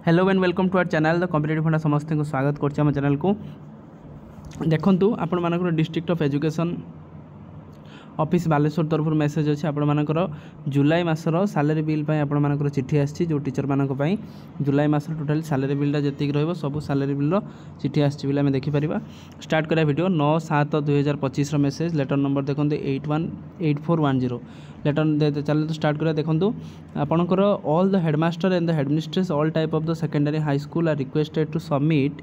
Hello and welcome to our channel the competitive funda समस्त को स्वागत करछि हम चैनल को। देखंतु आपण मानकर district of education office Baleshwar तरफ मेसेज अच्छे आपण मानकर जुलाई मासर सैलरी बिल पे आपण मानकर चिठी आछि जो टीचर मानक पई जुलाई मासर टोटल सैलरी बिलटा जति रहइबो सब सैलरी बिल चिठी आछि बिल आमे देखि परिबा। स्टार्ट करा वीडियो 9/7/2025 रो मेसेज लेटर नंबर देखंतु 818410 लेटर चल तो स्टार्ट करा। देखंतु आपणकर all the headmaster and the headmistress all type of the secondary high school are requested to submit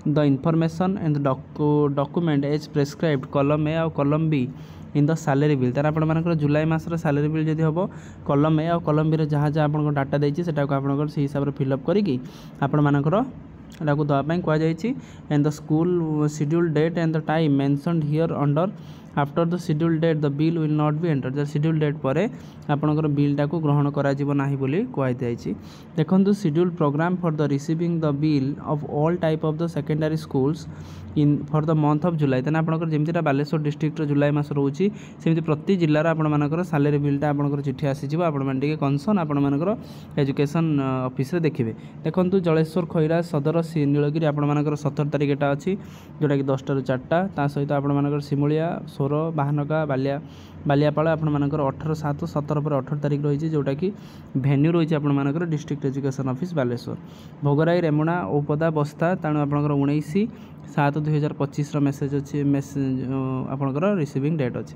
the information and document as prescribed column A or column B in the salary bill. तार आप जुलाई मासर salary bill जब हम column A or column B जहाँ जहाँ आप data देती से हिसाब से फिलअप करके आपंकर दवापाई कहुई। And the school schedule date and the time mentioned here under after the schedule date the bill will not be enter. Schedule date पर आपंकर बिलटा को ग्रहण करा बोली कहुई। देखो schedule programme for the receiving the bill of all type of the secondary schools in for the month of July. तेना आपंकर जमीटा बालेश्वर डिस्ट्रिक्ट जुलाई मास रोचे सेमती प्रति जिलार आपंकर सैलरी बिलटा आपंकर चिठी आसीज आपटे कनसर्न आपंकर एजुकेशन ऑफिस देखिए। देखो जलेश्वर खैरा सदर नीलगिरी आपंकर 17 तारीख एटा अच्छी जोटा कि 10 टा 4टा सहित आपंकर सिमुलिया सोर बाहानगा बालियापाड़ आपंकर 18/7/17 पर 18 तारीख रही जोटा कि भेन्यू रही आपंकर district education office Baleshwar. Bhograi Remuna Aupada बस्ता तेणु आपंकर 19/7/2025 मेसेज अच्छी आपंकर रिसीविंग डेट अच्छी।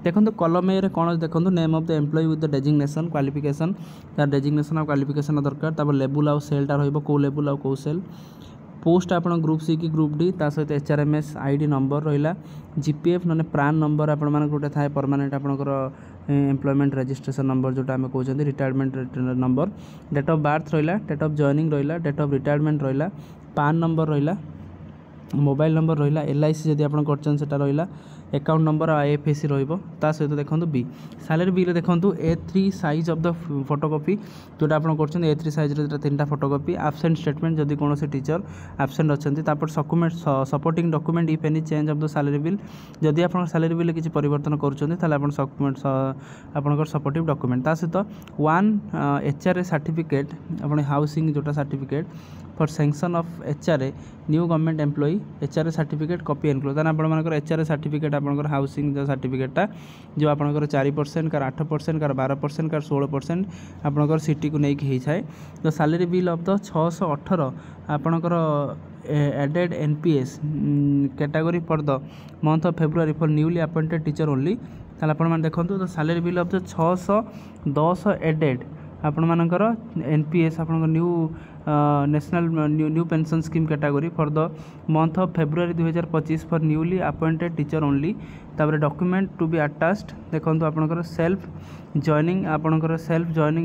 देखो कॉलम ए कौन देखो name of the employee with the designation qualification तार डेजिग्नेशन और क्वालिफिकेशन दरकार तब लेवल आउ सेलटा रही लेवल आउ कौ सेल पोस्ट आप ग्रुप सी कि ग्रुप डी ता सहित HRMS आईडी नंबर रहा GPF ना प्रान नंबर आप गोटे थाए परमानेंट आपंकर एम्प्लॉयमेंट रजिस्ट्रेशन नंबर जोटा आम कहते retirement number date of birth रहा डेट ऑफ जॉइनिंग रहा डेट ऑफ रिटायरमेंट रहा पान नंबर रहा मोबाइल नंबर रहा LIC जदि आप कर रहा अकाउंट नंबर IFSC रा सहित देखो बी सैलरी बिल देखो A3 size of the photocopy जोटा आप कर A3 साइज रो 3टा फोटोकॉपी एब्सेंट स्टेटमेंट जदि कौन टीचर एब्सेंट अच्छा document supporting document if any change of the salary bill जदि आप सैलरी बिल किसी परिवर्तन कर सपोर्टिव डॉक्यूमेंट सहित 1 HRA सर्टिफिकेट अपने हाउसिंग जोटा certificate for sanction of HRA new government employee HRA certificate copy enclose आपंकर HRA सर्टिफिकेट आपंकर हाउसिंग जो सर्टिफिकेटा जो आपंकर 4% कार 8% कार 12% कार 16% आपंकर सिटी को लेकिन होता है। The salary bill of the 618 आपंकर aided NPS category for the month of February for newly appointed teacher only. देखो the salary bill of the 610 aided आपण मानकर NPS आपन new national new pension scheme category for the month of February 2025 for newly appointed teacher only. तापर document to be attached देखो आपनकर self joining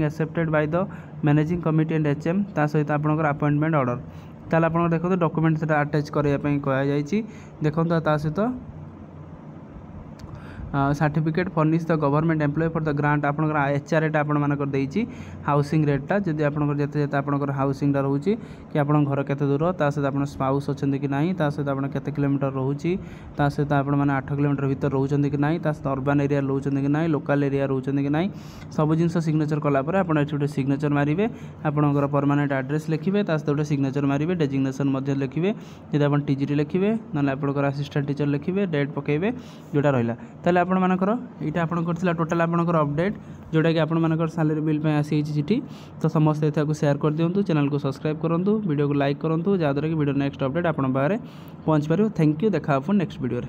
accepted by the managing committee and HM ता सहित आपनकर appointment order ताल आप देखो document से अटैच करने कहुई। देखो ता सहित certificate furnish the government employee for the grant आपंकर HRA टा आपंकर हाउसिंग रेटा जदि आपंकर जिते जिते आपंकर हाउसिंगटा रोचे कि आप घर केते दूर ता सहित आप स्पाउस अच्छा कि ना ता सहित आप केते किलोमीटर रोचे ता सहित आप 8 किलोमीटर भीतर रोचंती कि ना ता सहित अर्बान एरिया रोचंती कि ना लोकल एरिया रोचंती कि ना सब जिन सिग्नेचर कलापर आप गोटे सिग्नेचर मारे आपंकर परमानेंट एड्रेस लिखिए ता सहित गोटे सिग्नेचर मारे डेजिग्नेशन लिखिए जब आप TGT लिखिए ना आपंकर असिस्टेंट टीचर लिखिए डेट पकेबे जोटा रहा आपण मानकर यहाँ आपण कर टोटाल आपंकर अपडेट जोटा कि आपण सैलरी बिल पे आसी चिठी। तो समस्त को शेयर कर दिंतु चैनल को सब्सक्राइब करूँ वीडियो को लाइक करूँ जहाँद्वारा कि वीडियो नेक्स्ट अपडेट आपण पाखे पहुँच पार। थैंक यू देखा नेक्स्ट वीडियो।